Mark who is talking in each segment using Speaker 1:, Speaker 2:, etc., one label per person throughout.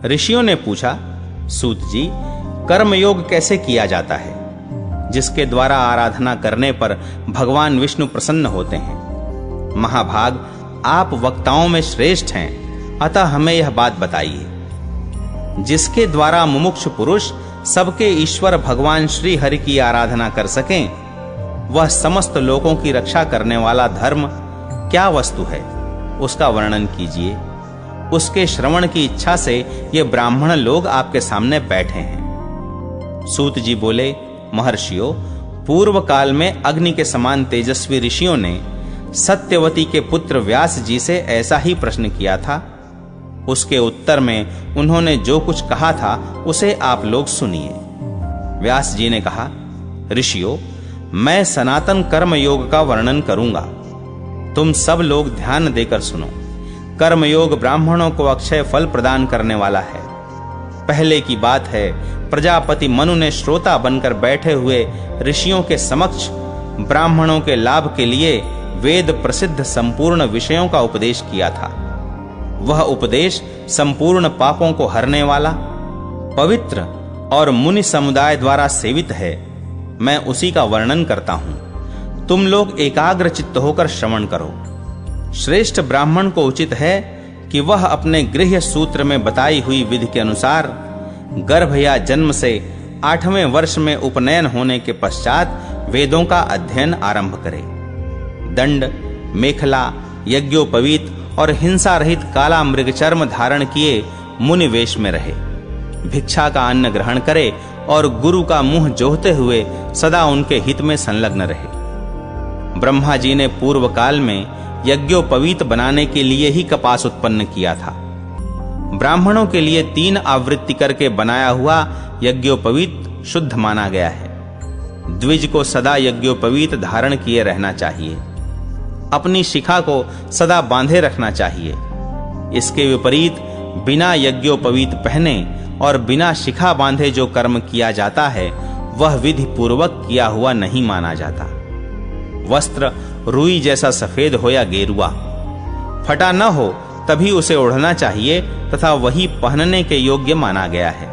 Speaker 1: ऋषियों ने पूछा, सूत जी, कर्मयोग कैसे किया जाता है, जिसके द्वारा आराधना करने पर भगवान विष्णु प्रसन्न होते हैं? महाभाग, आप वक्ताओं में श्रेष्ठ हैं, अतः हमें यह बात बताइए। जिसके द्वारा मुमुक्षु पुरुष सबके ईश्वर भगवान श्री हरि की आराधना कर सकें, वह समस्त लोगों की रक्षा करने वाला धर्म क्या वस्तु है, उसका वर्णन कीजिए। उसके श्रवण की इच्छा से ये ब्राह्मण लोग आपके सामने बैठे हैं। सूत जी बोले, महर्षियों, पूर्व काल में अग्नि के समान तेजस्वी ऋषियों ने सत्यवती के पुत्र व्यास जी से ऐसा ही प्रश्न किया था। उसके उत्तर में उन्होंने जो कुछ कहा था उसे आप लोग सुनिए। व्यास जी ने कहा, ऋषियों, मैं सनातन कर्म योग का वर्णन करूंगा, तुम सब लोग ध्यान देकर सुनो। कर्मयोग ब्राह्मणों को अक्षय फल प्रदान करने वाला है। पहले की बात है, प्रजापति मनु ने श्रोता बनकर बैठे हुए ऋषियों के समक्ष ब्राह्मणों के लाभ के लिए वेद प्रसिद्ध संपूर्ण विषयों का उपदेश किया था। वह उपदेश संपूर्ण पापों को हरने वाला, पवित्र और मुनि समुदाय द्वारा सेवित है। मैं उसी का वर्णन करता हूं। तुम लोग एकाग्र चित्त होकर श्रवण करो। श्रेष्ठ ब्राह्मण को उचित है कि वह अपने गृह्य सूत्र में बताई हुई विधि के अनुसार गर्भ या जन्म से 8वें वर्ष में उपनयन होने के पश्चात वेदों का अध्ययन आरंभ करे। दंड, मेखला, यज्ञोपवीत और हिंसा रहित काला मृगचर्म धारण किए मुनि वेश में रहे। भिक्षा का अन्न ग्रहण करे और गुरु का मुंह जोहते हुए सदा उनके हित में संलग्न रहे। ब्रह्मा जी ने पूर्व काल में यज्ञोपवीत बनाने के लिए ही कपास उत्पन्न किया था। ब्राह्मणों के लिए 3 आवृत्ति करके बनाया हुआ यज्ञोपवीत शुद्ध माना गया है। द्विज को सदा यज्ञोपवीत धारण किए रहना चाहिए। अपनी शिखा को सदा बांधे रखना चाहिए। इसके विपरीत बिना यज्ञोपवीत पहने और बिना शिखा बांधे जो कर्म किया जाता है, वह विधि पूर्वक किया हुआ नहीं माना जाता। वस्त्र रुई जैसा सफेद हो या गेरुआ, फटा न हो तभी उसे ओढ़ना चाहिए तथा वही पहनने के योग्य माना गया है।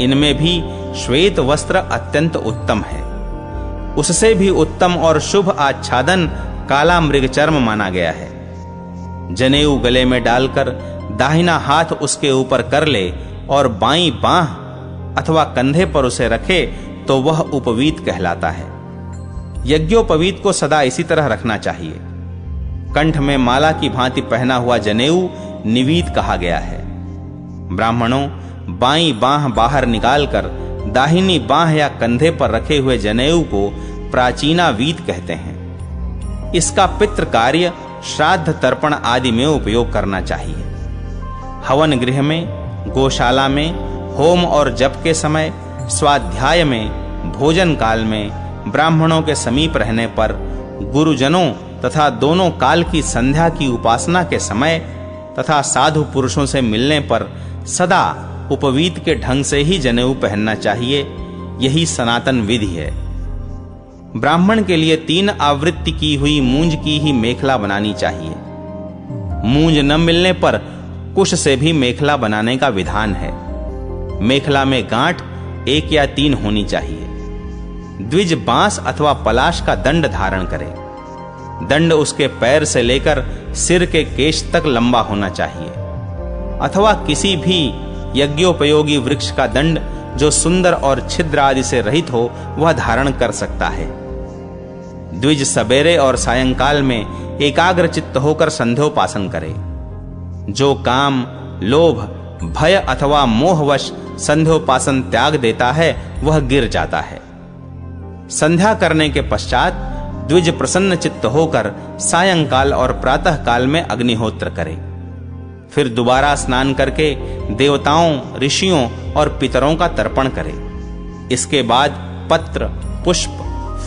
Speaker 1: इनमें भी श्वेत वस्त्र अत्यंत उत्तम है। उससे भी उत्तम और शुभ आच्छादन काला मृगचर्म माना गया है। जनेऊ गले में डालकर दाहिना हाथ उसके ऊपर कर ले और बाईं बांह अथवा कंधे पर उसे रखे तो वह उपवीत कहलाता है। यज्ञोपवीत को सदा इसी तरह रखना चाहिए। कंठ में माला की भांति पहना हुआ जनेऊ निवीत कहा गया है। ब्राह्मणों, बाईं बांह बाहर निकालकर दाहिनी बांह या कंधे पर रखे हुए जनेऊ को प्राचीनावीत कहते हैं। इसका पितृ कार्य, श्राद्ध, तर्पण आदि में उपयोग करना चाहिए। हवन गृह में, गौशाला में, होम और जप के समय, स्वाध्याय में, भोजन काल में, ब्राह्मणों के समीप रहने पर, गुरुजनों तथा दोनों काल की संध्या की उपासना के समय तथा साधु पुरुषों से मिलने पर सदा उपवीत के ढंग से ही जनेऊ पहनना चाहिए। यही सनातन विधि है। ब्राह्मण के लिए 3 आवृत्ति की हुई मूंज की ही मेखला बनानी चाहिए। मूंज न मिलने पर कुश से भी मेखला बनाने का विधान है। मेखला में गांठ 1 या 3 होनी चाहिए। द्विज बांस अथवा पलाश का दंड धारण करे। दंड उसके पैर से लेकर सिर के केश तक लंबा होना चाहिए, अथवा किसी भी यज्ञोपयोगी वृक्ष का दंड जो सुंदर और छिद्र आदि से रहित हो, वह धारण कर सकता है। द्विज सवेरे और सायंकाल में एकाग्र चित्त होकर संध्योपासन करे। जो काम, लोभ, भय अथवा मोहवश संध्योपासन त्याग देता है, वह गिर जाता है। संध्या करने के पश्चात द्विज प्रसन्न चित्त होकर सायंकाल और प्रातः काल में अग्निहोत्र करे। फिर दोबारा स्नान करके देवताओं, ऋषियों और पितरों का तर्पण करे। इसके बाद पत्र, पुष्प,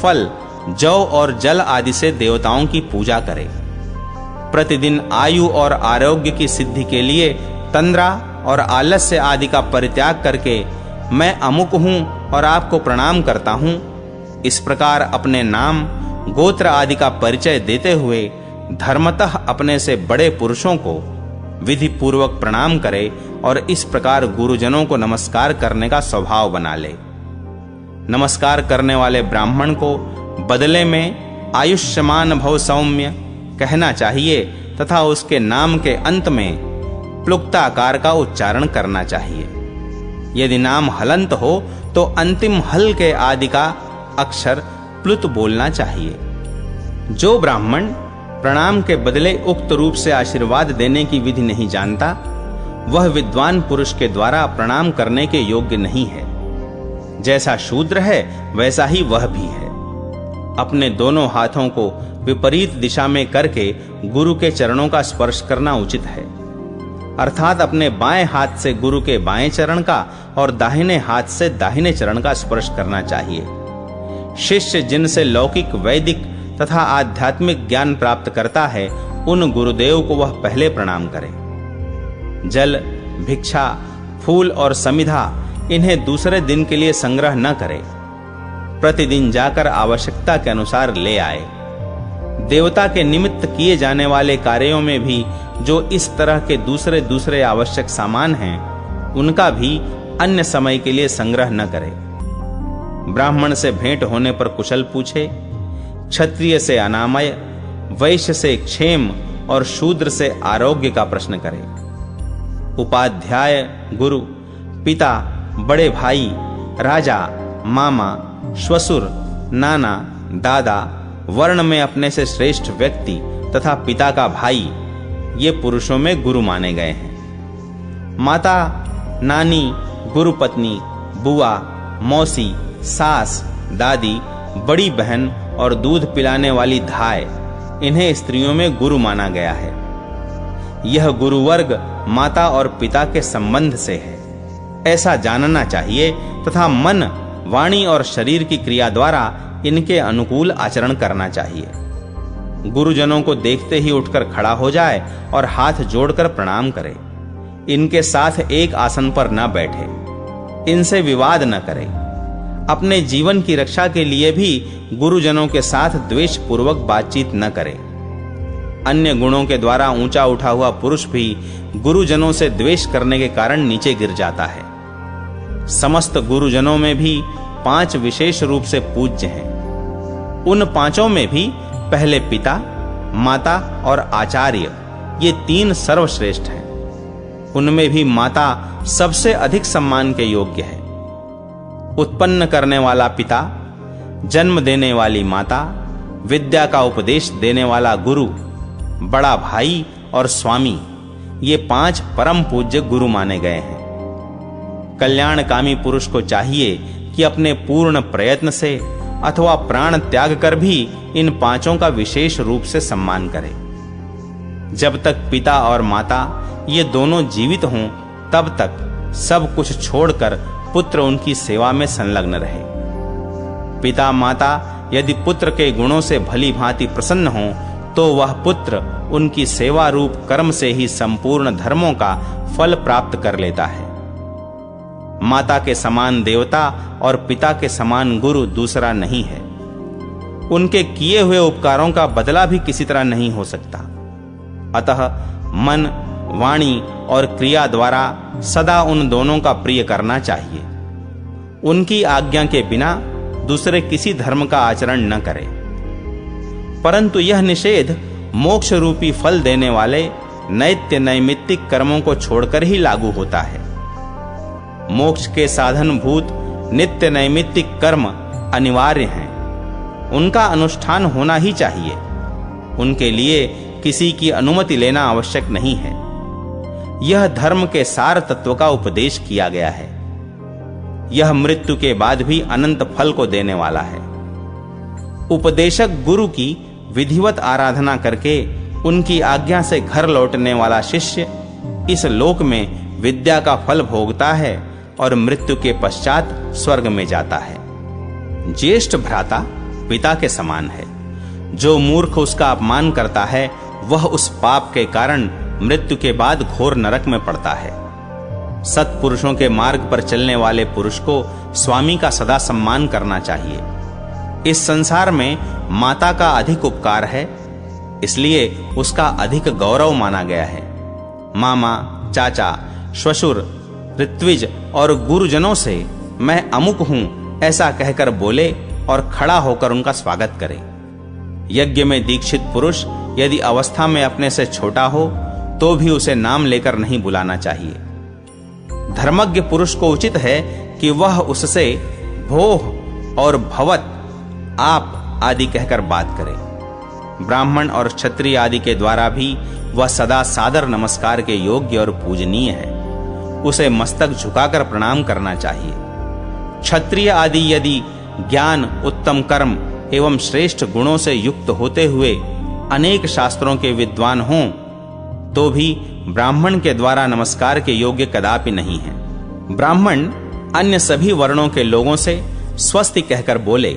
Speaker 1: फल, जौ और जल आदि से देवताओं की पूजा करे। प्रतिदिन आयु और आरोग्य की सिद्धि के लिए तंद्रा और आलस्य आदि का परित्याग करके मैं अमुक हूं और आपको प्रणाम करता हूं, इस प्रकार अपने नाम, गोत्र आदि का परिचय देते हुए धर्मतः अपने से बड़े पुरुषों को विधि पूर्वक प्रणाम करे और इस प्रकार गुरुजनों को नमस्कार करने का स्वभाव बना ले। नमस्कार करने वाले ब्राह्मण को बदले में आयुष्मान भव सौम्य कहना चाहिए तथा उसके नाम के अंत में प्लुक्ताकार का उच्चारण करना चाहिए। यदि नाम हलंत हो तो अंतिम हल के आदि का अक्षर प्लुत बोलना चाहिए। जो ब्राह्मण प्रणाम के बदले उक्त रूप से आशीर्वाद देने की विधि नहीं जानता, वह विद्वान पुरुष के द्वारा प्रणाम करने के योग्य नहीं है। जैसा शूद्र है वैसा ही वह भी है। अपने दोनों हाथों को विपरीत दिशा में करके गुरु के चरणों का स्पर्श करना उचित है, अर्थात अपने बाएं हाथ से गुरु के बाएं चरण का और दाहिने हाथ से दाहिने चरण का स्पर्श करना चाहिए। शिष्य जिनसे लौकिक, वैदिक तथा आध्यात्मिक ज्ञान प्राप्त करता है, उन गुरुदेव को वह पहले प्रणाम करे। जल, भिक्षा, फूल और समिधा इन्हें दूसरे दिन के लिए संग्रह न करे, प्रतिदिन जाकर आवश्यकता के अनुसार ले आए। देवता के निमित्त किए जाने वाले कार्यों में भी जो इस तरह के दूसरे दूसरे आवश्यक सामान हैं, उनका भी अन्य समय के लिए संग्रह न करे। ब्राह्मण से भेंट होने पर कुशल पूछे, क्षत्रिय से अनामय, वैश्य से क्षेम और शूद्र से आरोग्य का प्रश्न करे। उपाध्याय, गुरु, पिता, बड़े भाई, राजा, मामा, श्वशुर, नाना, दादा, वर्ण में अपने से श्रेष्ठ व्यक्ति तथा पिता का भाई, ये पुरुषों में गुरु माने गए हैं। माता, नानी, गुरु पत्नी, बुआ, मौसी, सास, दादी, बड़ी बहन और दूध पिलाने वाली धाय, इन्हें स्त्रियों में गुरु माना गया है। यह गुरुवर्ग माता और पिता के संबंध से है, ऐसा जानना चाहिए तथा मन, वाणी और शरीर की क्रिया द्वारा इनके अनुकूल आचरण करना चाहिए। गुरुजनों को देखते ही उठकर खड़ा हो जाए और हाथ जोड़कर प्रणाम करे। इनके साथ एक आसन पर न बैठे, इनसे विवाद न करे। अपने जीवन की रक्षा के लिए भी गुरुजनों के साथ द्वेष पूर्वक बातचीत न करे। अन्य गुणों के द्वारा ऊंचा उठा हुआ पुरुष भी गुरुजनों से द्वेष करने के कारण नीचे गिर जाता है। समस्त गुरुजनों में भी 5 विशेष रूप से पूज्य हैं। उन 5 में भी पहले पिता, माता और आचार्य, ये 3 सर्वश्रेष्ठ हैं। उनमें भी माता सबसे अधिक सम्मान के योग्य है। उत्पन्न करने वाला पिता, जन्म देने वाली माता, विद्या का उपदेश देने वाला गुरु, बड़ा भाई और स्वामी, ये 5 परम पूज्य गुरु माने गए हैं। कल्याणकामी पुरुष को चाहिए कि अपने पूर्ण प्रयत्न से अथवा प्राण त्याग कर भी इन 5 का विशेष रूप से सम्मान करे। जब तक पिता और माता ये दोनों जीवित हों, तब तक सब कुछ छोड़कर पुत्र उनकी सेवा में संलग्न रहे। पिता माता यदि पुत्र के गुणों से भली भांति प्रसन्न हों, तो वह पुत्र उनकी सेवा रूप कर्म से ही संपूर्ण धर्मों का फल प्राप्त कर लेता है। माता के समान देवता और पिता के समान गुरु दूसरा नहीं है। उनके किए हुए उपकारों का बदला भी किसी तरह नहीं हो सकता। अतः मन, वाणी और क्रिया द्वारा सदा उन दोनों का प्रिय करना चाहिए। उनकी आज्ञा के बिना दूसरे किसी धर्म का आचरण न करें। परंतु यह निषेध मोक्ष रूपी फल देने वाले नैत्य नैमित्तिक कर्मों को छोड़कर ही लागू होता है। मोक्ष के साधन भूत नित्य नैमित्तिक कर्म अनिवार्य हैं। उनका अनुष्ठान होना ही चाहिए। उनके लिए किसी की अनुमति लेना आवश्यक नहीं है। यह धर्म के सार तत्व का उपदेश किया गया है। यह मृत्यु के बाद भी अनंत फल को देने वाला है। उपदेशक गुरु की विधिवत आराधना करके उनकी आज्ञा से घर लौटने वाला शिष्य इस लोक में विद्या का फल भोगता है और मृत्यु के पश्चात स्वर्ग में जाता है। ज्येष्ठ भ्राता पिता के समान है। जो मूर्ख उसका अपमान करता है, वह उस पाप के कारण मृत्यु के बाद घोर नरक में पड़ता है। सत्पुरुषों के मार्ग पर चलने वाले पुरुष को स्वामी का सदा सम्मान करना चाहिए। इस संसार में माता का अधिक उपकार है, इसलिए उसका अधिक गौरव माना गया है। मामा, चाचा, श्वशुर, ऋत्विज और गुरुजनों से मैं अमुक हूं ऐसा कहकर बोले और खड़ा होकर उनका स्वागत करे। यज्ञ में दीक्षित पुरुष यदि अवस्था में अपने से छोटा हो तो भी उसे नाम लेकर नहीं बुलाना चाहिए। धर्मज्ञ पुरुष को उचित है कि वह उससे भोः और भवत, आप आदि कहकर बात करे। ब्राह्मण और क्षत्रिय आदि के द्वारा भी वह सदा सादर नमस्कार के योग्य और पूजनीय है। उसे मस्तक झुकाकर प्रणाम करना चाहिए। क्षत्रिय आदि यदि ज्ञान, उत्तम कर्म एवं श्रेष्ठ गुणों से युक्त होते हुए अनेक शास्त्रों के विद्वान हों तो भी ब्राह्मण के द्वारा नमस्कार के योग्य कदापि नहीं है। ब्राह्मण अन्य सभी वर्णों के लोगों से स्वस्ति कहकर बोले,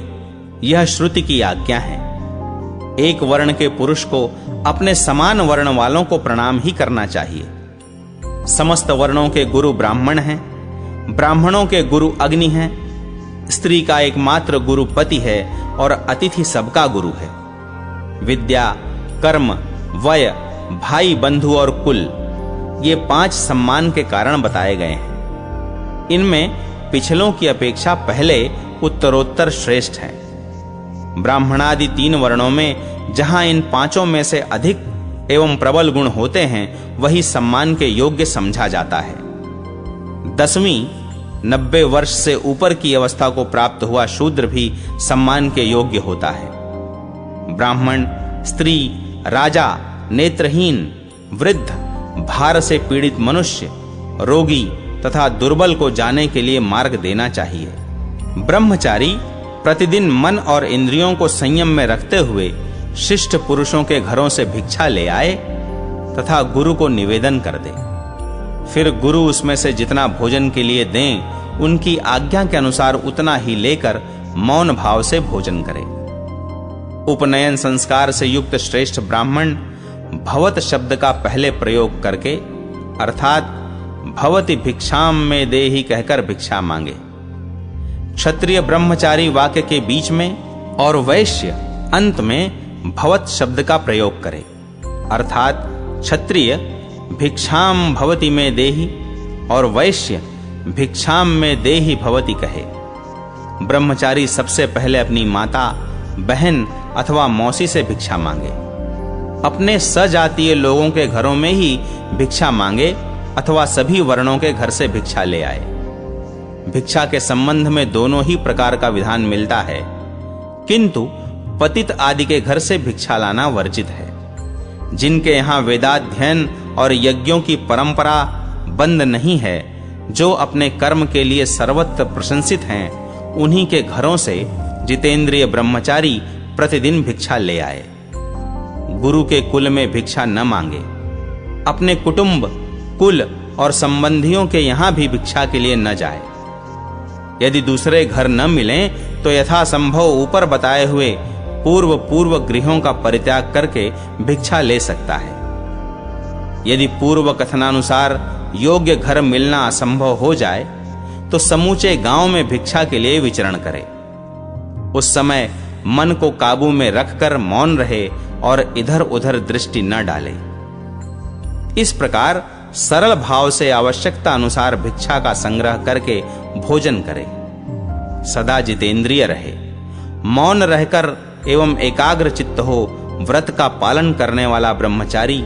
Speaker 1: यह श्रुति की आज्ञा है। एक वर्ण के पुरुष को अपने समान वर्ण वालों को प्रणाम ही करना चाहिए। समस्त वर्णों के गुरु ब्राह्मण हैं। ब्राह्मणों के गुरु अग्नि हैं। स्त्री का एकमात्र गुरु पति है और अतिथि सबका गुरु है। विद्या, कर्म, वय, भाई, बंधु और कुल, ये 5 सम्मान के कारण बताए गए हैं। इनमें पिछलों की अपेक्षा पहले उत्तरोत्तर श्रेष्ठ हैं। ब्राह्मणादि 3 वर्णों में जहां इन 5 में से अधिक एवं प्रबल गुण होते हैं वही सम्मान के योग्य समझा जाता है। 10वीं 90 वर्ष से ऊपर की अवस्था को प्राप्त हुआ शूद्र भी सम्मान के योग्य होता है। ब्राह्मण, स्त्री, राजा, नेत्रहीन, वृद्ध, भार से पीड़ित मनुष्य, रोगी तथा दुर्बल को जाने के लिए मार्ग देना चाहिए। ब्रह्मचारी प्रतिदिन मन और इंद्रियों को संयम में रखते हुए शिष्ट पुरुषों के घरों से भिक्षा ले आए तथा गुरु को निवेदन कर दे। फिर गुरु उसमें से जितना भोजन के लिए दें उनकी आज्ञा के अनुसार उतना ही लेकर मौन भाव से भोजन करे। उपनयन संस्कार से युक्त श्रेष्ठ ब्राह्मण भवत शब्द का पहले प्रयोग करके अर्थात भवति भिक्षाम में देहि कहकर भिक्षा मांगे। क्षत्रिय ब्रह्मचारी वाक्य के बीच में और वैश्य अंत में भवत शब्द का प्रयोग करे अर्थात क्षत्रिय भिक्षाम भवति में देहि और वैश्य भिक्षाम में देहि भवति कहे। ब्रह्मचारी सबसे पहले अपनी माता, बहन अथवा मौसी से भिक्षा मांगे। अपने सजातीय लोगों के घरों में ही भिक्षा मांगे अथवा सभी वर्णों के घर से भिक्षा ले आए। भिक्षा के संबंध में दोनों ही प्रकार का विधान मिलता है, किंतु पतित आदि के घर से भिक्षा लाना वर्जित है। जिनके यहाँ वेदाध्ययन और यज्ञों की परंपरा बंद नहीं है, जो अपने कर्म के लिए सर्वत्र प्रशंसित हैं, उन्हीं के घरों से जितेंद्रिय ब्रह्मचारी प्रतिदिन भिक्षा ले आए। गुरु के कुल में भिक्षा न मांगे। अपने कुटुंब, कुल और संबंधियों के यहाँ भी भिक्षा के लिए न जाए। यदि दूसरे घर न मिलें तो यथासंभव ऊपर बताए हुए पूर्व गृहों का परित्याग करके भिक्षा ले सकता है। यदि पूर्व कथनानुसार योग्य घर मिलना असंभव हो जाए तो समूचे गांव में भिक्षा के लिए विचरण करे। उस समय मन को काबू में रखकर मौन रहे और इधर उधर दृष्टि न डाले। इस प्रकार सरल भाव से आवश्यकता अनुसार भिक्षा का संग्रह करके भोजन करे। सदा जितेंद्रिय रहे। मौन रहकर एवं एकाग्र चित्त हो व्रत का पालन करने वाला ब्रह्मचारी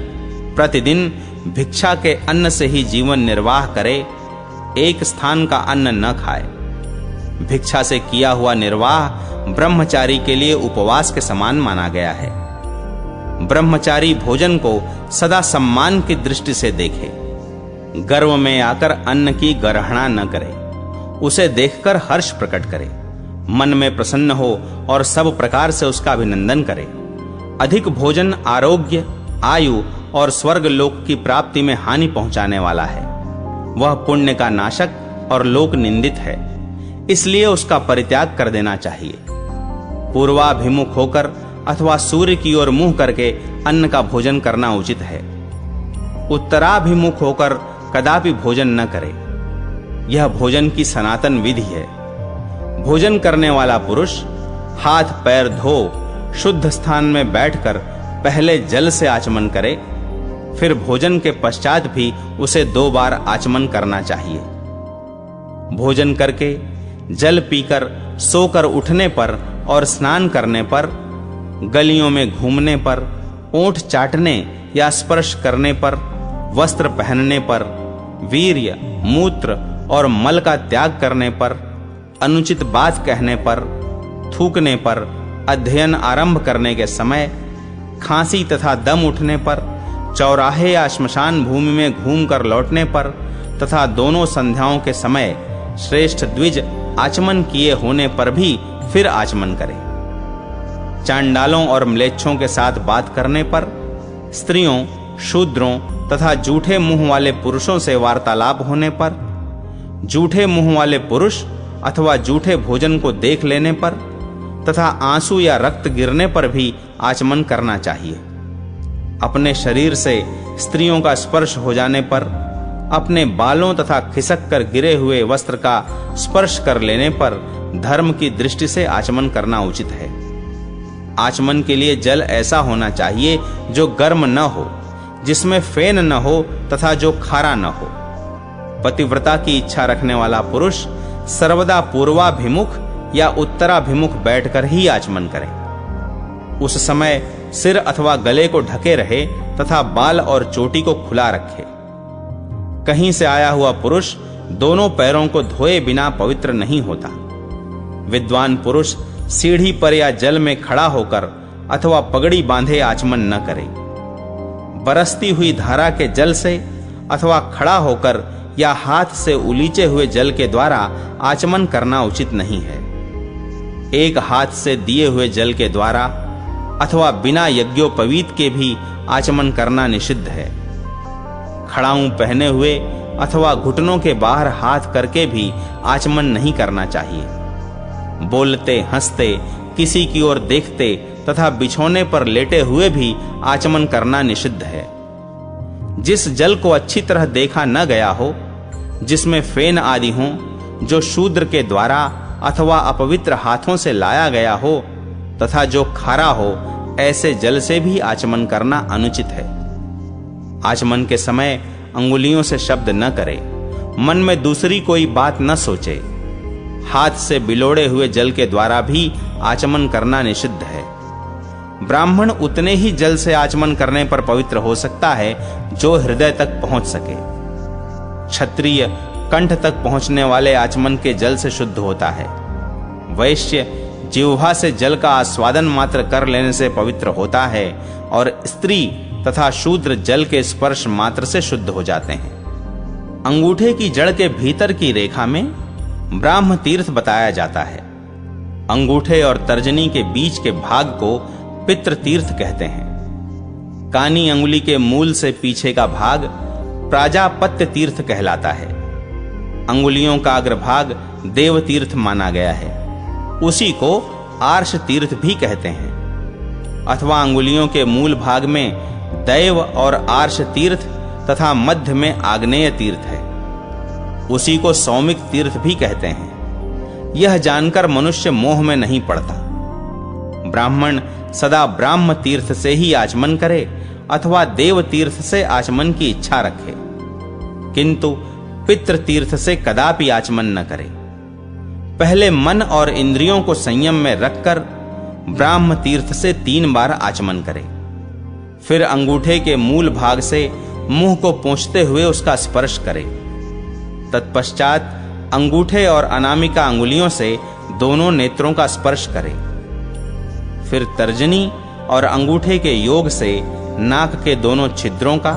Speaker 1: प्रतिदिन भिक्षा के अन्न से ही जीवन निर्वाह करे, एक स्थान का अन्न न खाए। भिक्षा से किया हुआ निर्वाह ब्रह्मचारी के लिए उपवास के समान माना गया है। ब्रह्मचारी भोजन को सदा सम्मान की दृष्टि से देखे। गर्व में आकर अन्न की ग्रहणा न करे, उसे देखकर हर्ष प्रकट करे, मन में प्रसन्न हो और सब प्रकार से उसका अभिनंदन करे। अधिक भोजन आरोग्य, आयु और स्वर्ग लोक की प्राप्ति में हानि पहुंचाने वाला है। वह पुण्य का नाशक और लोक निंदित है, इसलिए उसका परित्याग कर देना चाहिए। पूर्वाभिमुख होकर अथवा सूर्य की ओर मुंह करके अन्न का भोजन करना उचित है। उत्तराभिमुख होकर कदापि भोजन न करे। यह भोजन की सनातन विधि है। भोजन करने वाला पुरुष हाथ पैर धो शुद्ध स्थान में बैठकर पहले जल से आचमन करे, फिर भोजन के पश्चात भी उसे 2 बार आचमन करना चाहिए। भोजन करके, जल पीकर, सोकर उठने पर और स्नान करने पर, गलियों में घूमने पर, ओंठ चाटने या स्पर्श करने पर, वस्त्र पहनने पर, वीर्य, मूत्र और मल का त्याग करने पर, अनुचित बात कहने पर, थूकने पर, अध्ययन आरंभ करने के समय, खांसी तथा दम उठने पर, चौराहे या श्मशान भूमि में घूमकर लौटने पर तथा दोनों संध्याओं के समय श्रेष्ठ द्विज आचमन किए होने पर भी फिर आचमन करें। चांडालों और म्लेच्छों के साथ बात करने पर, स्त्रियों, शूद्रों तथा जूठे मुंह वाले पुरुषों से वार्तालाप होने पर, जूठे मुंह वाले पुरुष अथवा जूठे भोजन को देख लेने पर तथा आंसू या रक्त गिरने पर भी आचमन करना चाहिए। अपने शरीर से स्त्रियों का स्पर्श हो जाने पर, अपने बालों तथा खिसक कर गिरे हुए वस्त्र का स्पर्श कर लेने पर धर्म की दृष्टि से आचमन करना उचित है। आचमन के लिए जल ऐसा होना चाहिए जो गर्म न हो, जिसमें फेन न हो तथा जो खारा न हो। पतिव्रता की इच्छा रखने वाला पुरुष सर्वदा पूर्वाभिमुख या उत्तराभिमुख बैठकर ही आचमन करे। उस समय सिर अथवा गले को ढके रहे तथा बाल और चोटी को खुला रखे। कहीं से आया हुआ पुरुष दोनों पैरों को धोए बिना पवित्र नहीं होता। विद्वान पुरुष सीढ़ी पर या जल में खड़ा होकर अथवा पगड़ी बांधे आचमन न करे। बरसती हुई धारा के जल से अथवा खड़ा होकर या हाथ से उलीचे हुए जल के द्वारा आचमन करना उचित नहीं है। एक हाथ से दिए हुए जल के द्वारा अथवा बिना यज्ञोपवीत के भी आचमन करना निषिद्ध है। खड़ाऊं पहने हुए अथवा घुटनों के बाहर हाथ करके भी आचमन नहीं करना चाहिए। बोलते, हंसते, किसी की ओर देखते तथा बिछौने पर लेटे हुए भी आचमन करना निषिद्ध है। जिस जल को अच्छी तरह देखा न गया हो, जिसमें फेन आदि हो, जो शूद्र के द्वारा अथवा अपवित्र हाथों से लाया गया हो तथा जो खारा हो, ऐसे जल से भी आचमन करना अनुचित है। आचमन के समय अंगुलियों से शब्द न करे, मन में दूसरी कोई बात न सोचे। हाथ से बिलोड़े हुए जल के द्वारा भी आचमन करना निषिद्ध है। ब्राह्मण उतने ही जल से आचमन करने पर पवित्र हो सकता है जो हृदय तक पहुंच सके। क्षत्रिय कंठ तक पहुंचने वाले आचमन के जल से शुद्ध होता है। वैश्य जिह्वा से जल का आस्वादन मात्र कर लेने से पवित्र होता है और स्त्री तथा शूद्र जल के स्पर्श मात्र से शुद्ध हो जाते हैं। अंगूठे की जड़ के भीतर की रेखा में ब्राह्म तीर्थ बताया जाता है। अंगूठे और तर्जनी के बीच के भाग को पितृ तीर्थ कहते हैं। कानी अंगुली के मूल से पीछे का भाग प्राजापत्य तीर्थ कहलाता है। अंगुलियों का अग्रभाग देव तीर्थ माना गया है। उसी को आर्ष तीर्थ भी कहते हैं। अथवा अंगुलियों के मूल भाग में दैव और आर्ष तीर्थ तथा मध्य में आग्नेय तीर्थ है। उसी को सौमिक तीर्थ भी कहते हैं। यह जानकर मनुष्य मोह में नहीं पड़ता। ब्राह्मण सदा ब्राह्म तीर्थ से ही आचमन करे अथवा देव तीर्थ से आचमन की इच्छा रखे, किंतु पितृ तीर्थ से कदापि आचमन न करे। पहले मन और इंद्रियों को संयम में रखकर ब्राह्म तीर्थ से 3 बार आचमन करे। फिर अंगूठे के मूल भाग से मुंह को पोंछते हुए उसका स्पर्श करे। तत्पश्चात अंगूठे और अनामिका अंगुलियों से दोनों नेत्रों का स्पर्श करे। फिर तर्जनी और अंगूठे के योग से नाक के दोनों छिद्रों का,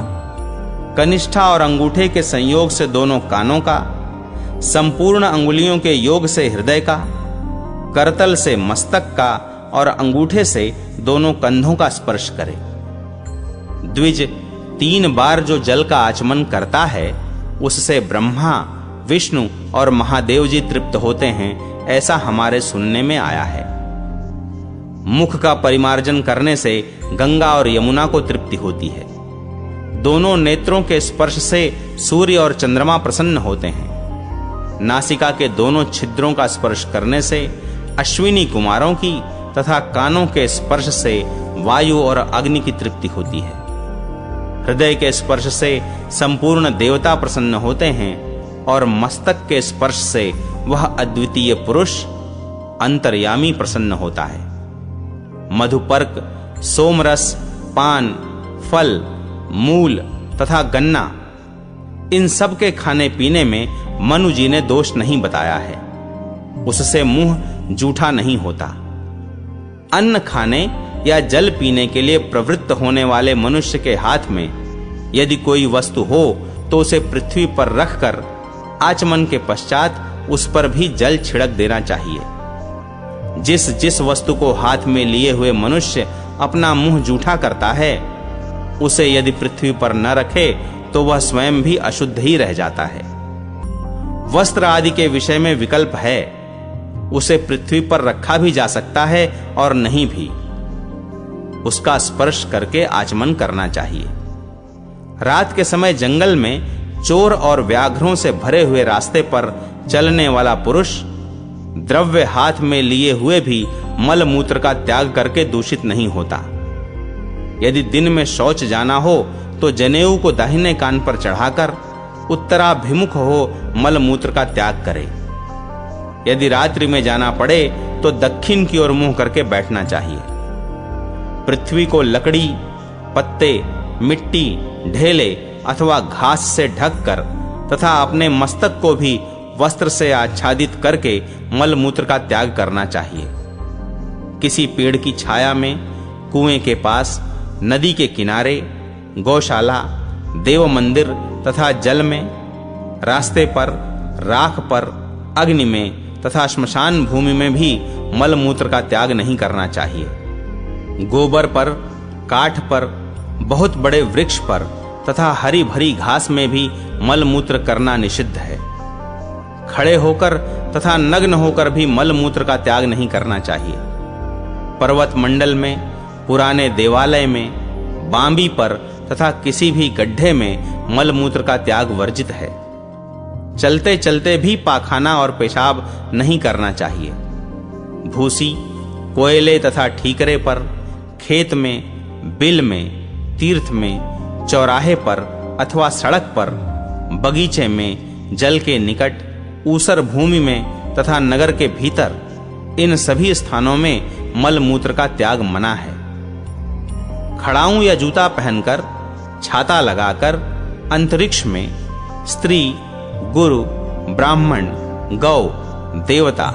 Speaker 1: कनिष्ठा और अंगूठे के संयोग से दोनों कानों का, संपूर्ण अंगुलियों के योग से हृदय का, करतल से मस्तक का और अंगूठे से दोनों कंधों का स्पर्श करे। द्विज 3 बार जो जल का आचमन करता है उससे ब्रह्मा, विष्णु और महादेव जी तृप्त होते हैं, ऐसा हमारे सुनने में आया है। मुख का परिमार्जन करने से गंगा और यमुना को तृप्ति होती है। दोनों नेत्रों के स्पर्श से सूर्य और चंद्रमा प्रसन्न होते हैं। नासिका के दोनों छिद्रों का स्पर्श करने से अश्विनी कुमारों की तथा कानों के स्पर्श से वायु और अग्नि की तृप्ति होती है। हृदय के स्पर्श से संपूर्ण देवता प्रसन्न होते हैं और मस्तक के स्पर्श से वह अद्वितीय पुरुष अंतर्यामी प्रसन्न होता है। मधुपर्क, सोमरस, पान, फल, मूल तथा गन्ना, इन सब के खाने पीने में मनु जी ने दोष नहीं बताया है। उससे मुंह जूठा नहीं होता। अन्न खाने या जल पीने के लिए प्रवृत्त होने वाले मनुष्य के हाथ में यदि कोई वस्तु हो तो उसे पृथ्वी पर रखकर आचमन के पश्चात उस पर भी जल छिड़क देना चाहिए। जिस जिस वस्तु को हाथ में लिए हुए मनुष्य अपना मुंह जूठा करता है, उसे यदि पृथ्वी पर न रखे तो वह स्वयं भी अशुद्ध ही रह जाता है। वस्त्र आदि के विषय में विकल्प है, उसे पृथ्वी पर रखा भी जा सकता है और नहीं भी। उसका स्पर्श करके आचमन करना चाहिए। रात के समय जंगल में चोर और व्याघ्रों से भरे हुए रास्ते पर चलने वाला पुरुष द्रव्य हाथ में लिए हुए भी मल मूत्र का त्याग करके दूषित नहीं होता। यदि दिन में शौच जाना हो तो जनेऊ को दाहिने कान पर चढ़ाकर उत्तराभिमुख हो मल मूत्र का त्याग करे। यदि रात्रि में जाना पड़े तो दक्षिण की ओर मुंह करके बैठना चाहिए। पृथ्वी को लकड़ी, पत्ते, मिट्टी, ढेले अथवा घास से ढककर तथा अपने मस्तक को भी वस्त्र से आच्छादित करके मल मूत्र का त्याग करना चाहिए। किसी पेड़ की छाया में, कुएं के पास, नदी के किनारे, गौशाला, देव मंदिर तथा जल में, रास्ते पर, राख पर, अग्नि में तथा श्मशान भूमि में भी मल मूत्र का त्याग नहीं करना चाहिए। गोबर पर, काठ पर, बहुत बड़े वृक्ष पर तथा हरी भरी घास में भी मल मूत्र करना निषिद्ध है। खड़े होकर तथा नग्न होकर भी मल मूत्र का त्याग नहीं करना चाहिए। पर्वत मंडल में, पुराने देवालय में, बांबी पर तथा किसी भी गड्ढे में मल मूत्र का त्याग वर्जित है। चलते चलते भी पाखाना और पेशाब नहीं करना चाहिए। भूसी, कोयले तथा ठीकरे पर, खेत में, बिल में, तीर्थ में, चौराहे पर अथवा सड़क पर, बगीचे में, जल के निकट, ऊसर भूमि में तथा नगर के भीतर, इन सभी स्थानों में मल मूत्र का त्याग मना है। खड़ाऊं या जूता पहनकर, छाता लगाकर, अंतरिक्ष में स्त्री, गुरु, ब्राह्मण, गौ, देवता,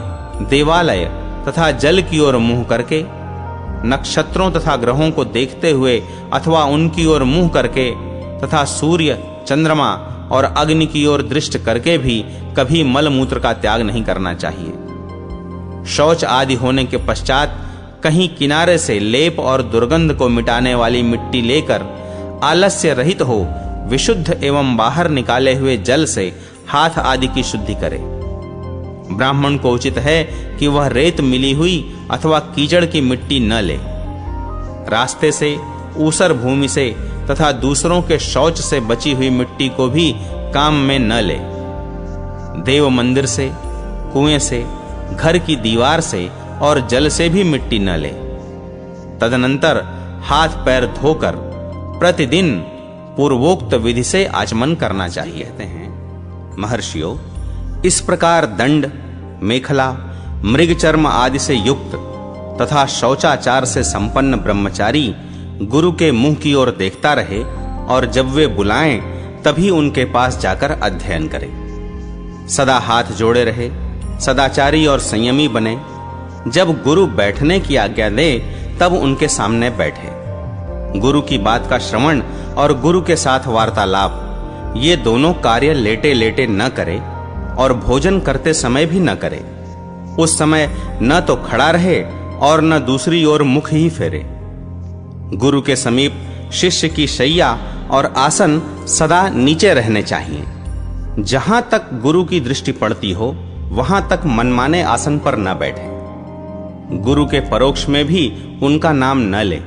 Speaker 1: देवालय तथा जल की ओर मुंह करके, नक्षत्रों तथा ग्रहों को देखते हुए अथवा उनकी ओर मुंह करके तथा सूर्य, चंद्रमा और अग्नि की ओर दृष्टि करके भी कभी मल मूत्र का त्याग नहीं करना चाहिए। शौच आदि होने के पश्चात कहीं किनारे से लेप और दुर्गंध को मिटाने वाली मिट्टी लेकर आलस्य रहित हो विशुद्ध एवं बाहर निकाले हुए जल से हाथ आदि की शुद्धि करे। ब्राह्मण को उचित है कि वह रेत मिली हुई अथवा कीचड़ की मिट्टी न ले। रास्ते से, ऊसर भूमि से तथा दूसरों के शौच से बची हुई मिट्टी को भी काम में न ले। देव मंदिर से, कुएं से, घर की दीवार से और जल से भी मिट्टी न ले। तदनंतर हाथ पैर धोकर प्रतिदिन पूर्वोक्त विधि से आचमन करना चाहिए। कहते हैं महर्षियों, इस प्रकार दंड, मेखला, मृग चर्म आदि से युक्त तथा शौचाचार से संपन्न ब्रह्मचारी गुरु के मुंह की ओर देखता रहे और जब वे बुलाएं तभी उनके पास जाकर अध्ययन करे। सदा हाथ जोड़े रहे, सदाचारी और संयमी बने। जब गुरु बैठने की आज्ञा दे तब उनके सामने बैठे। गुरु की बात का श्रवण और गुरु के साथ वार्तालाप, ये दोनों कार्य लेटे लेटे न करे और भोजन करते समय भी न करे। उस समय न तो खड़ा रहे और न दूसरी ओर मुख ही फेरे। गुरु के समीप शिष्य की शैया और आसन सदा नीचे रहने चाहिए। जहां तक गुरु की दृष्टि पड़ती हो वहां तक मनमाने आसन पर न बैठे। गुरु के परोक्ष में भी उनका नाम न ले।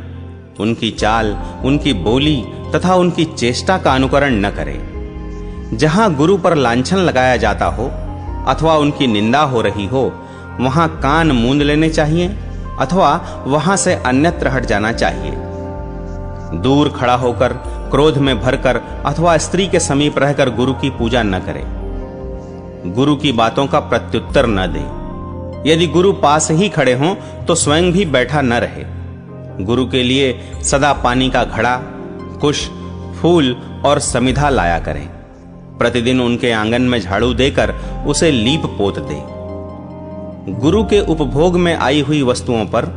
Speaker 1: उनकी चाल, उनकी बोली तथा उनकी चेष्टा का अनुकरण न करे। जहां गुरु पर लांछन लगाया जाता हो अथवा उनकी निंदा हो रही हो वहां कान मूंद लेने चाहिए अथवा वहां से अन्यत्र हट जाना चाहिए। दूर खड़ा होकर क्रोध में भरकर अथवा स्त्री के समीप रहकर गुरु की पूजा न करे। गुरु की बातों का प्रत्युत्तर न दे। यदि गुरु पास ही खड़े हों तो स्वयं भी बैठा न रहे। गुरु के लिए सदा पानी का घड़ा, कुश, फूल और समिधा लाया करें। प्रतिदिन उनके आंगन में झाड़ू देकर उसे लीप पोत दे। गुरु के उपभोग में आई हुई वस्तुओं पर,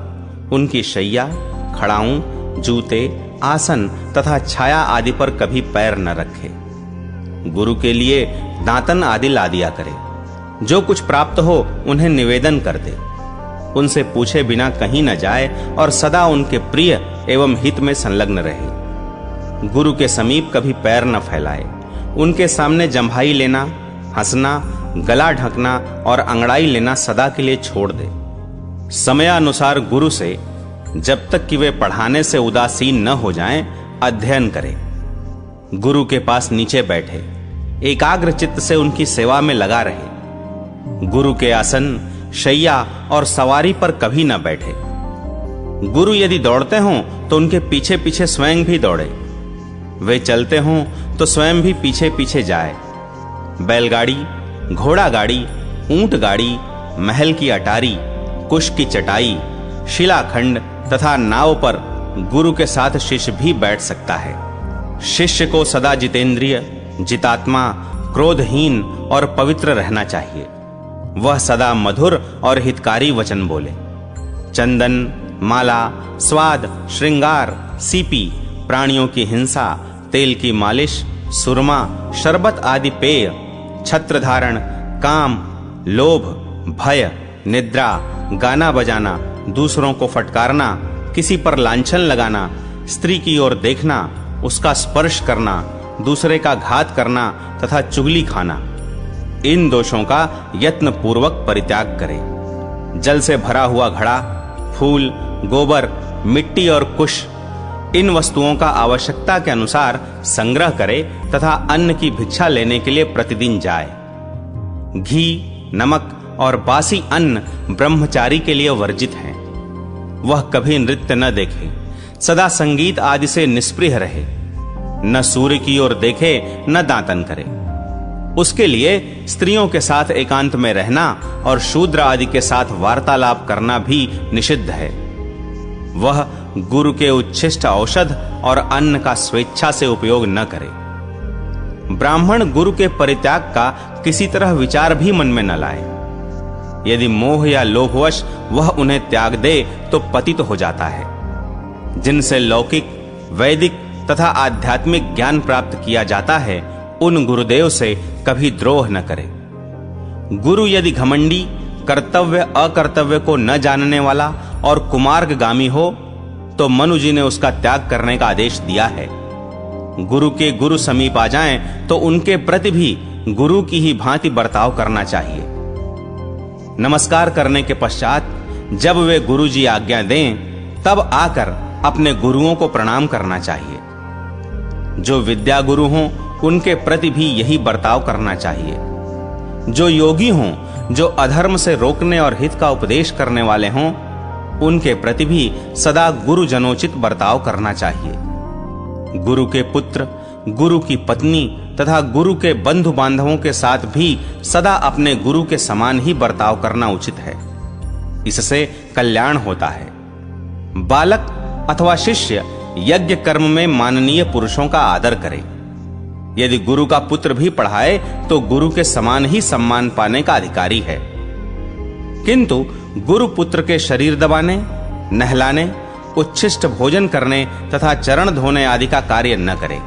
Speaker 1: उनकी शैया, खड़ाऊं, जूते, आसन तथा छाया आदि पर कभी पैर न रखे। गुरु के लिए दांतन आदि ला दिया करे। जो कुछ प्राप्त हो उन्हें निवेदन कर दे। उनसे पूछे बिना कहीं न जाए और सदा उनके प्रिय एवं हित में संलग्न रहे। गुरु के समीप कभी पैर न फैलाए। उनके सामने जम्भाई लेना, हंसना, गला ढकना और अंगड़ाई लेना सदा के लिए छोड़ दे। समयानुसार गुरु से, जब तक कि वे पढ़ाने से उदासीन न हो जाएं, अध्ययन करे। गुरु के पास नीचे बैठे, एकाग्र चित्त से उनकी सेवा में लगा रहे। गुरु के आसन, शैया और सवारी पर कभी न बैठे। गुरु यदि दौड़ते हों तो उनके पीछे पीछे स्वयं भी दौड़े। वे चलते हों तो स्वयं भी पीछे पीछे जाए। बैलगाड़ी, घोड़ा गाड़ी, ऊंट गाड़ी, महल की अटारी, कुश की चटाई, शिलाखंड तथा नाव पर गुरु के साथ शिष्य भी बैठ सकता है। शिष्य को सदा जितेंद्रिय, जितात्मा, क्रोधहीन और पवित्र रहना चाहिए। वह सदा मधुर और हितकारी वचन बोले। चंदन, माला, स्वाद, श्रृंगार, सीपी, प्राणियों की हिंसा, तेल की मालिश, सुरमा, शरबत आदि पेय, छत्र धारण, काम, लोभ, भय, निद्रा, गाना बजाना, दूसरों को फटकारना, किसी पर लांछन लगाना, स्त्री की ओर देखना, उसका स्पर्श करना, दूसरे का घात करना तथा चुगली खाना, इन दोषों का यत्न पूर्वक परित्याग करे। जल से भरा हुआ घड़ा, फूल, गोबर, मिट्टी और कुश, इन वस्तुओं का आवश्यकता के अनुसार संग्रह करे तथा अन्न की भिक्षा लेने के लिए प्रतिदिन जाए। घी, नमक और बासी अन्न ब्रह्मचारी के लिए वर्जित है। वह कभी नृत्य न देखे, सदा संगीत आदि से निष्प्रिय रहे, न सूर्य की ओर देखे, न दांतन करे। उसके लिए स्त्रियों के साथ एकांत में रहना और शूद्र आदि के साथ वार्तालाप करना भी निषिद्ध है। वह गुरु के उच्छिष्ट औषध और अन्न का स्वेच्छा से उपयोग न करे। ब्राह्मण गुरु के परित्याग का किसी तरह विचार भी मन में न लाए। यदि मोह या लोभवश वह उन्हें त्याग दे तो पतित हो जाता है। जिनसे लौकिक, वैदिक तथा आध्यात्मिक ज्ञान प्राप्त किया जाता है, उन गुरुदेव से कभी द्रोह न करे। गुरु यदि घमंडी, कर्तव्य अकर्तव्य को न जानने वाला और कुमार्गगामी हो तो मनु जी ने उसका त्याग करने का आदेश दिया है। गुरु के गुरु समीप आ जाएं तो उनके प्रति भी गुरु की ही भांति बर्ताव करना चाहिए। नमस्कार करने के पश्चात जब वे गुरु जी आज्ञा दें तब आकर अपने गुरुओं को प्रणाम करना चाहिए। जो विद्या गुरु हों उनके प्रति भी यही बर्ताव करना चाहिए। जो योगी हों, जो अधर्म से रोकने और हित का उपदेश करने वाले हों, उनके प्रति भी सदा गुरु जनोचित बर्ताव करना चाहिए। गुरु के पुत्र, गुरु की पत्नी तथा गुरु के बंधु बांधवों के साथ भी सदा अपने गुरु के समान ही बर्ताव करना उचित है। इससे कल्याण होता है। बालक अथवा शिष्य यज्ञ कर्म में माननीय पुरुषों का आदर करे। यदि गुरु का पुत्र भी पढ़ाए तो गुरु के समान ही सम्मान पाने का अधिकारी है। किंतु गुरु पुत्र के शरीर दबाने, नहलाने, उच्छिष्ट भोजन करने तथा चरण धोने आदि का कार्य न करे।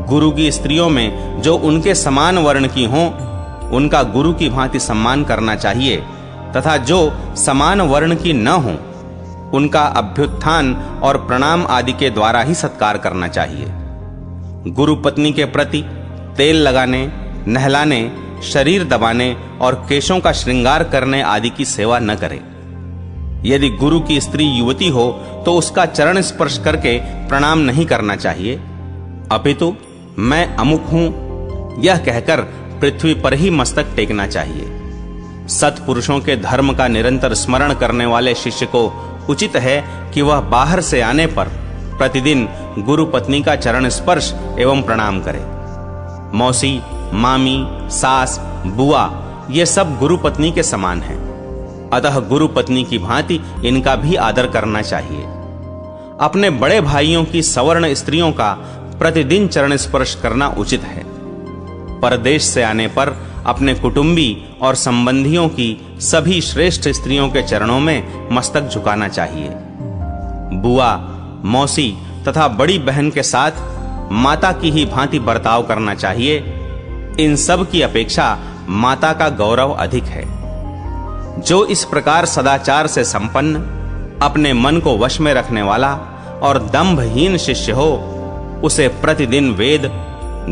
Speaker 1: गुरु की स्त्रियों में जो उनके समान वर्ण की हों, उनका गुरु की भांति सम्मान करना चाहिए तथा जो समान वर्ण की न हों, उनका अभ्युत्थान और प्रणाम आदि के द्वारा ही सत्कार करना चाहिए। गुरु पत्नी के प्रति तेल लगाने, नहलाने, शरीर दबाने और केशों का श्रृंगार करने आदि की सेवा न करे। यदि गुरु की स्त्री युवती हो तो उसका चरण स्पर्श करके प्रणाम नहीं करना चाहिए, अपितु मैं अमुक हूं यह कहकर पृथ्वी पर ही मस्तक टेकना चाहिए। सत्पुरुषों के धर्म का निरंतर स्मरण करने वाले शिष्य को उचित है कि वह बाहर से आने पर प्रतिदिन गुरु पत्नी का चरण स्पर्श एवं प्रणाम करे। मौसी, मामी, सास, बुआ ये सब गुरु पत्नी के समान हैं। अतः गुरु पत्नी की भांति इनका भी आदर करना चाहिए। अपने बड़े भाइयों की सवर्ण स्त्रियों का प्रतिदिन चरण स्पर्श करना उचित है। परदेश से आने पर अपने कुटुंबी और संबंधियों की सभी श्रेष्ठ स्त्रियों के चरणों में मस्तक झुकाना चाहिए। बुआ, मौसी तथा बड़ी बहन के साथ माता की ही भांति बर्ताव करना चाहिए। इन सब की अपेक्षा माता का गौरव अधिक है। जो इस प्रकार सदाचार से संपन्न, अपने मन को वश में रखने वाला और दंभहीन शिष्य हो, उसे प्रतिदिन वेद,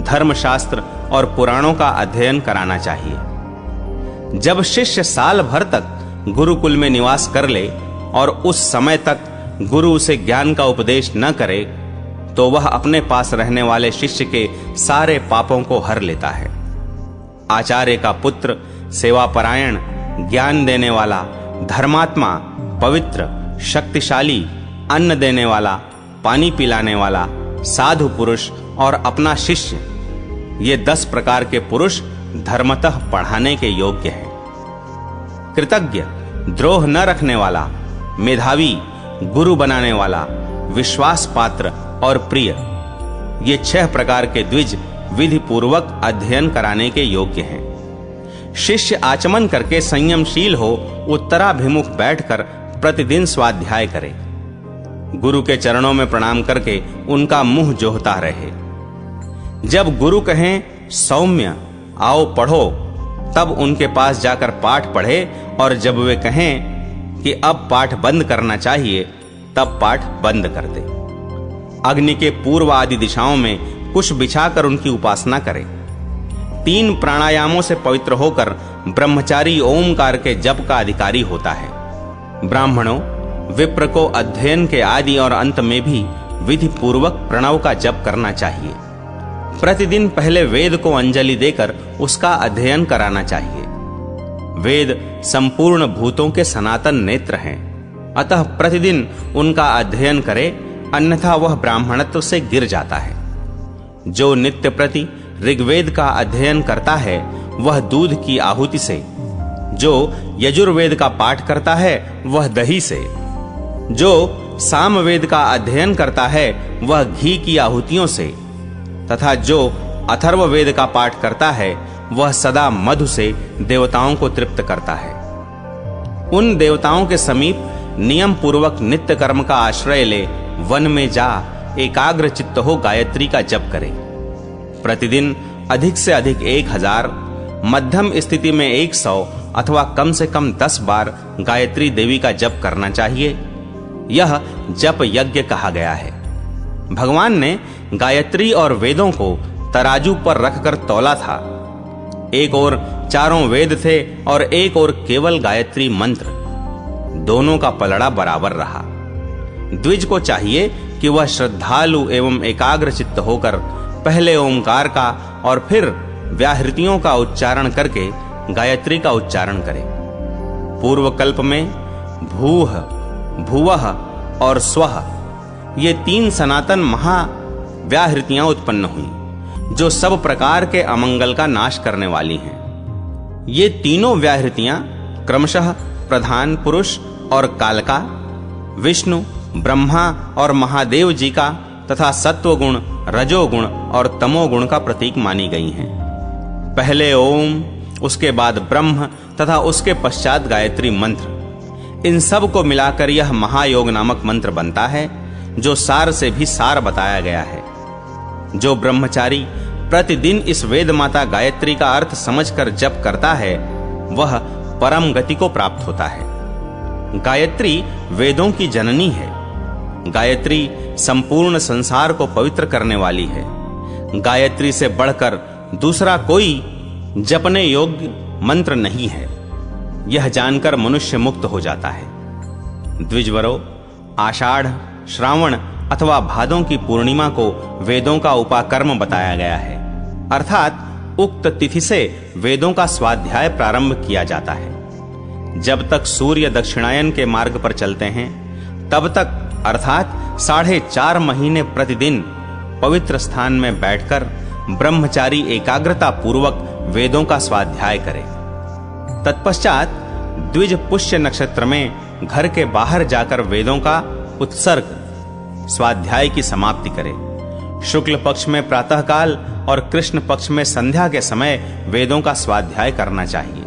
Speaker 1: धर्मशास्त्र और पुराणों का अध्ययन कराना चाहिए। जब शिष्य साल भर तक गुरुकुल में निवास कर ले और उस समय तक गुरु उसे ज्ञान का उपदेश न करे, तो वह अपने पास रहने वाले शिष्य के सारे पापों को हर लेता है। आचार्य का पुत्र सेवापरायण, ज्ञान देने वाला, धर्मात्मा, पवित्र, शक्तिशाली, अन्न देने वाला, पानी पिलाने वाला, साधु पुरुष और अपना शिष्य, ये 10 प्रकार के पुरुष धर्मतः पढ़ाने के योग्य हैं। कृतज्ञ, द्रोह न रखने वाला, मेधावी, गुरु बनाने वाला, विश्वास पात्र और प्रिय, ये 6 प्रकार के द्विज विधि पूर्वक अध्ययन कराने के योग्य हैं। शिष्य आचमन करके संयमशील हो उत्तराभिमुख बैठकर प्रतिदिन स्वाध्याय करे। गुरु के चरणों में प्रणाम करके उनका मुंह जोहता रहे। जब गुरु कहें सौम्य आओ पढ़ो, तब उनके पास जाकर पाठ पढ़े, और जब वे कहें कि अब पाठ बंद करना चाहिए, तब पाठ बंद कर दे। अग्नि के पूर्व आदि दिशाओं में कुश बिछाकर उनकी उपासना करे। 3 प्राणायामों से पवित्र होकर ब्रह्मचारी ओमकार के जप का अधिकारी होता है। ब्राह्मणों, विप्र को अध्ययन के आदि और अंत में भी विधि पूर्वक प्रणव का जप करना चाहिए। प्रतिदिन पहले वेद को अंजलि देकर उसका अध्ययन कराना चाहिए। वेद संपूर्ण भूतों के सनातन नेत्र हैं, अतः प्रतिदिन उनका अध्ययन करे, अन्यथा वह ब्राह्मणत्व से गिर जाता है। जो नित्य प्रति ऋग्वेद का अध्ययन करता है, वह दूध की आहुति से, जो यजुर्वेद का पाठ करता है वह दही से, जो सामवेद का अध्ययन करता है वह घी की आहुतियों से, तथा जो अथर्ववेद का पाठ करता है वह सदा मधु से देवताओं को तृप्त करता है। उन देवताओं के समीप नियम पूर्वक नित्य कर्म का आश्रय ले वन में जा एकाग्र चित्त हो गायत्री का जप करे। प्रतिदिन अधिक से अधिक 1000, मध्यम स्थिति में 100 अथवा कम से कम 10 बार गायत्री देवी का जप करना चाहिए। यह जप यज्ञ कहा गया है। भगवान ने गायत्री और वेदों को तराजू पर रखकर तौला था। एक ओर 4 वेद थे और एक ओर केवल गायत्री मंत्र। दोनों का पलड़ा बराबर रहा। द्विज को चाहिए कि वह श्रद्धालु एवं एकाग्र चित्त होकर पहले ओंकार का और फिर व्याहृतियों का उच्चारण करके गायत्री का उच्चारण करे। पूर्व कल्प में भूह, भुवः और स्वः ये 3 सनातन महा व्याहृतियां उत्पन्न हुई, जो सब प्रकार के अमंगल का नाश करने वाली हैं। ये तीनों व्याहृतियां क्रमशः प्रधान पुरुष और कालका, विष्णु, ब्रह्मा और महादेव जी का तथा सत्वगुण, रजोगुण और तमोगुण का प्रतीक मानी गई हैं। पहले ओम, उसके बाद ब्रह्म तथा उसके पश्चात गायत्री मंत्र। इन सब को मिलाकर यह महायोग नामक मंत्र बनता है, जो सार से भी सार बताया गया है। जो ब्रह्मचारी प्रतिदिन इस वेद माता गायत्री का अर्थ समझकर जप करता है, वह परम गति को प्राप्त होता है। गायत्री वेदों की जननी है। गायत्री संपूर्ण संसार को पवित्र करने वाली है। गायत्री से बढ़कर दूसरा कोई जपने योग्य मंत्र नहीं है। यह जानकर मनुष्य मुक्त हो जाता है। द्विजवरों, आषाढ़, श्रावण अथवा भादों की पूर्णिमा को वेदों का उपाकर्म बताया गया है, अर्थात उक्त तिथि से वेदों का स्वाध्याय प्रारंभ किया जाता है। जब तक सूर्य दक्षिणायन के मार्ग पर चलते हैं, तब तक अर्थात 4.5 महीने प्रतिदिन पवित्र स्थान में बैठकर ब्रह्मचारी एकाग्रता पूर्वक वेदों का स्वाध्याय करे। तत्पश्चात द्विज पुष्य नक्षत्र में घर के बाहर जाकर वेदों का उत्सर्ग स्वाध्याय की समाप्ति करे। शुक्ल पक्ष में प्रातःकाल और कृष्ण पक्ष में संध्या के समय वेदों का स्वाध्याय करना चाहिए।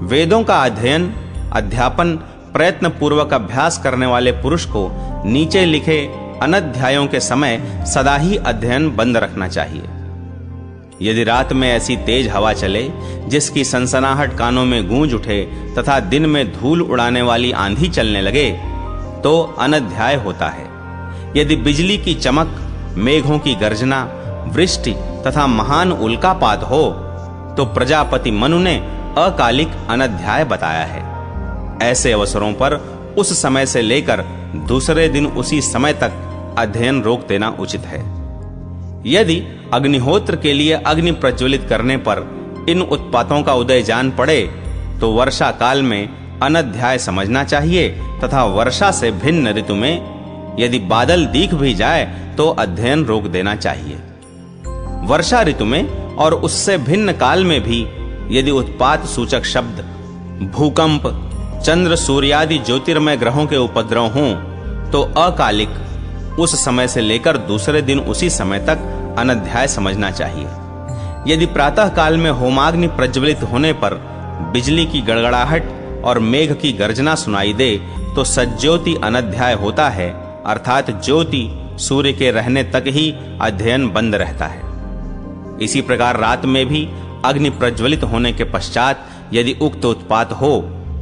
Speaker 1: वेदों का अध्ययन, अध्यापन, प्रयत्न पूर्वक अभ्यास करने वाले पुरुष को नीचे लिखे अनध्यायों के समय सदा ही अध्ययन बंद रखना चाहिए। यदि रात में ऐसी तेज हवा चले जिसकी सनसनाहट कानों में गूंज उठे तथा दिन में धूल उड़ाने वाली आंधी चलने लगे तो अनध्याय होता है। यदि बिजली की चमक, मेघों की गर्जना, वृष्टि तथा महान उल्कापात हो तो प्रजापति मनु ने अकालिक अनध्याय बताया है। ऐसे अवसरों पर उस समय से लेकर दूसरे दिन उसी समय तक अध्ययन रोक देना उचित है। यदि अग्निहोत्र के लिए अग्नि प्रज्वलित करने पर इन उत्पातों का उदय जान पड़े तो वर्षा काल में अनध्याय समझना चाहिए तथा वर्षा से भिन्न ऋतु में यदि बादल दिख भी जाए तो अध्ययन रोक देना चाहिए। वर्षा ऋतु में और उससे भिन्न काल में भी यदि उत्पात सूचक शब्द, भूकंप, चंद्र सूर्यादि ज्योतिर्मय ग्रहों के उपद्रव हों तो अकालिक उस समय से लेकर दूसरे दिन उसी समय तक अनध्याय समझना चाहिए। यदि प्रातः काल में होमाग्नि प्रज्वलित होने पर बिजली की गड़गड़ाहट और मेघ की गर्जना सुनाई दे तो सज्ज्योति अनध्याय होता है, अर्थात ज्योति सूर्य के रहने तक ही अध्ययन बंद रहता है। इसी प्रकार रात में भी अग्नि प्रज्वलित होने के पश्चात यदि उक्त उत्पात हो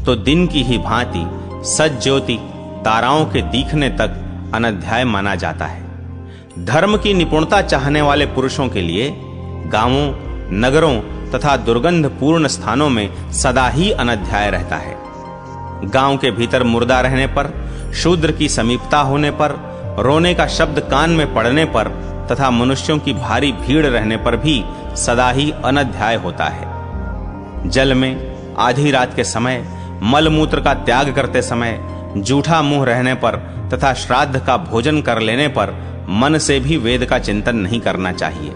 Speaker 1: तो दिन की ही भांति सज्ज्योति ताराओं के दिखने तक अनध्याय माना जाता है। धर्म की निपुणता चाहने वाले पुरुषों के लिए गांवों, नगरों तथा दुर्गंध पूर्ण स्थानों में सदा ही अनध्याय रहता है। गांव के भीतर मुर्दा रहने पर, शूद्र की समीपता होने पर, रोने का शब्द कान में पड़ने पर तथा मनुष्यों की भारी भीड़ रहने पर भी सदा ही अनध्याय होता है। जल में आधी रात के समय, मलमूत्र का त्याग करते समय, जूठा मुंह रहने पर तथा श्राद्ध का भोजन कर लेने पर मन से भी वेद का चिंतन नहीं करना चाहिए।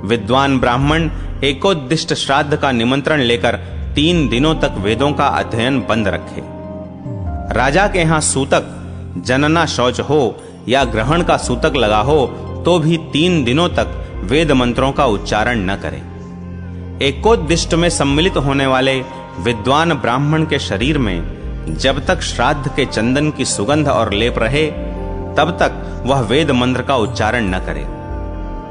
Speaker 1: विद्वान ब्राह्मण एकोद्दिष्ट श्राद्ध का निमंत्रण लेकर 3 दिनों तक वेदों का अध्ययन बंद रखे। राजा के यहाँ सूतक, जनना शौच हो या ग्रहण का सूतक लगा हो तो भी 3 दिनों तक वेद मंत्रों का उच्चारण न करे। एकोद्दिष्ट में सम्मिलित होने वाले विद्वान ब्राह्मण के शरीर में जब तक श्राद्ध के चंदन की सुगंध और लेप रहे तब तक वह वेद मंत्र का उच्चारण न करे।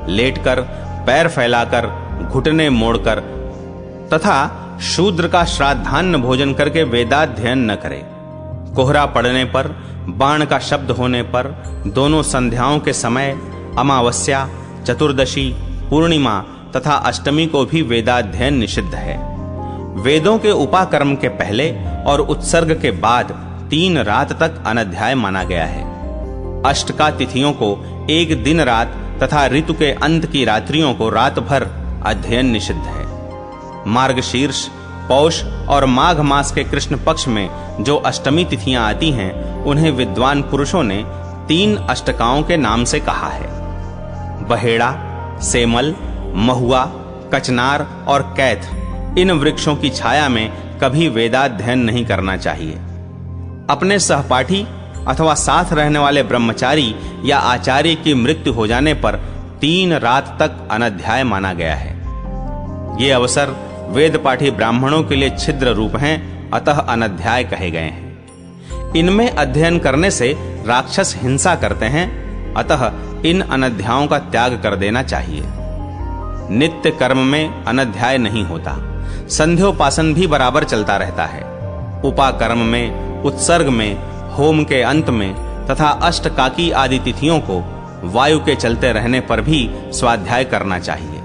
Speaker 1: लेटकर, पैर फैलाकर, घुटने मोड़कर तथा शूद्र का श्राद्धान्न भोजन करके वेदाध्ययन न करे। कोहरा पड़ने पर, बाण का शब्द होने पर, दोनों संध्याओं के समय, अमावस्या, चतुर्दशी, पूर्णिमा तथा अष्टमी को भी वेदाध्ययन निषिद्ध है। वेदों के उपाकर्म के पहले और उत्सर्ग के बाद 3 रात तक अनध्याय माना गया है। अष्टका तिथियों को एक दिन रात तथा ऋतु के अंत की रात्रियों को रात भर अध्ययन निषिद्ध है। मार्गशीर्ष, पौष और माघ मास के कृष्ण पक्ष में जो अष्टमी तिथियां आती हैं उन्हें विद्वान पुरुषों ने 3 अष्टकाओं के नाम से कहा है। बहेड़ा, सेमल, महुआ, कचनार और कैथ, इन वृक्षों की छाया में कभी वेदाध्ययन नहीं करना चाहिए। अपने सहपाठी अथवा साथ रहने वाले ब्रह्मचारी या आचार्य की मृत्यु हो जाने पर 3 रात तक अनध्याय माना गया है। ये अवसर वेद पाठी ब्राह्मणों के लिए छिद्र रूप हैं, अतः अनध्याय कहे गए हैं। इनमें अध्ययन करने से राक्षस हिंसा करते हैं, अतः इन अनध्यायों का त्याग कर देना चाहिए। नित्य कर्म में अनध्याय नहीं होता। संध्योपासन भी बराबर चलता रहता है। उपाकर्म में, उत्सर्ग में, होम के अंत में तथा अष्टकाकी आदि तिथियों को वायु के चलते रहने पर भी स्वाध्याय करना चाहिए।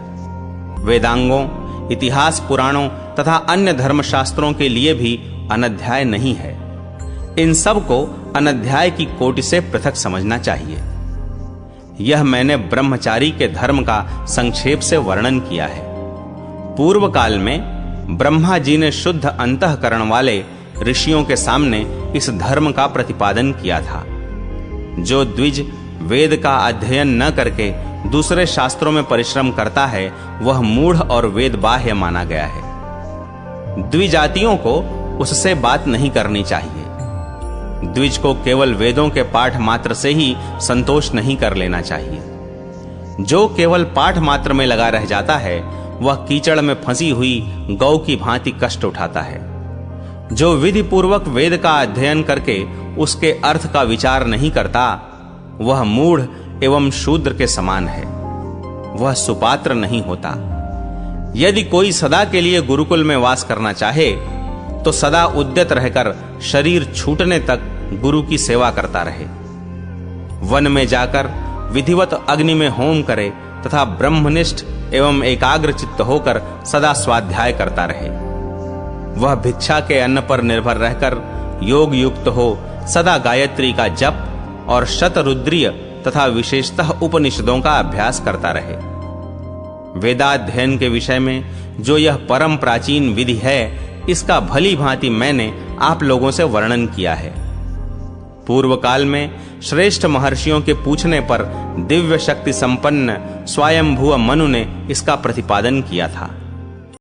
Speaker 1: वेदांगों, इतिहास पुराणों तथा अन्य धर्मशास्त्रों के लिए भी अनध्याय नहीं है। इन सब को अनध्याय की कोटि से पृथक समझना चाहिए। यह मैंने ब्रह्मचारी के धर्म का संक्षेप से वर्णन किया है। पूर्व काल में ब्रह्मा जी ने शुद्ध अंतःकरण वाले ऋषियों के सामने इस धर्म का प्रतिपादन किया था। जो द्विज वेद का अध्ययन न करके दूसरे शास्त्रों में परिश्रम करता है वह मूढ़ और वेद बाह्य माना गया है। द्विजातियों को उससे बात नहीं करनी चाहिए। द्विज को केवल वेदों के पाठ मात्र से ही संतोष नहीं कर लेना चाहिए। जो केवल पाठ मात्र में लगा रह जाता है वह कीचड़ में फंसी हुई गौ की भांति कष्ट उठाता है। जो विधि पूर्वक वेद का अध्ययन करके उसके अर्थ का विचार नहीं करता वह मूढ़ एवं शूद्र के समान है, वह सुपात्र नहीं होता। यदि कोई सदा के लिए गुरुकुल में वास करना चाहे तो सदा उद्यत रहकर शरीर छूटने तक गुरु की सेवा करता रहे। वन में जाकर विधिवत अग्नि में होम करे तथा ब्रह्मनिष्ठ एवं एकाग्र चित्त होकर सदा स्वाध्याय करता रहे। वह भिक्षा के अन्न पर निर्भर रहकर योग युक्त हो सदा गायत्री का जप और शतरुद्रीय तथा विशेषतः उपनिषदों का अभ्यास करता रहे। वेदाध्ययन के विषय में जो यह परम प्राचीन विधि है इसका भली भांति मैंने आप लोगों से वर्णन किया है। पूर्व काल में श्रेष्ठ महर्षियों के पूछने पर दिव्य शक्ति संपन्न स्वयंभुव मनु ने इसका प्रतिपादन किया था।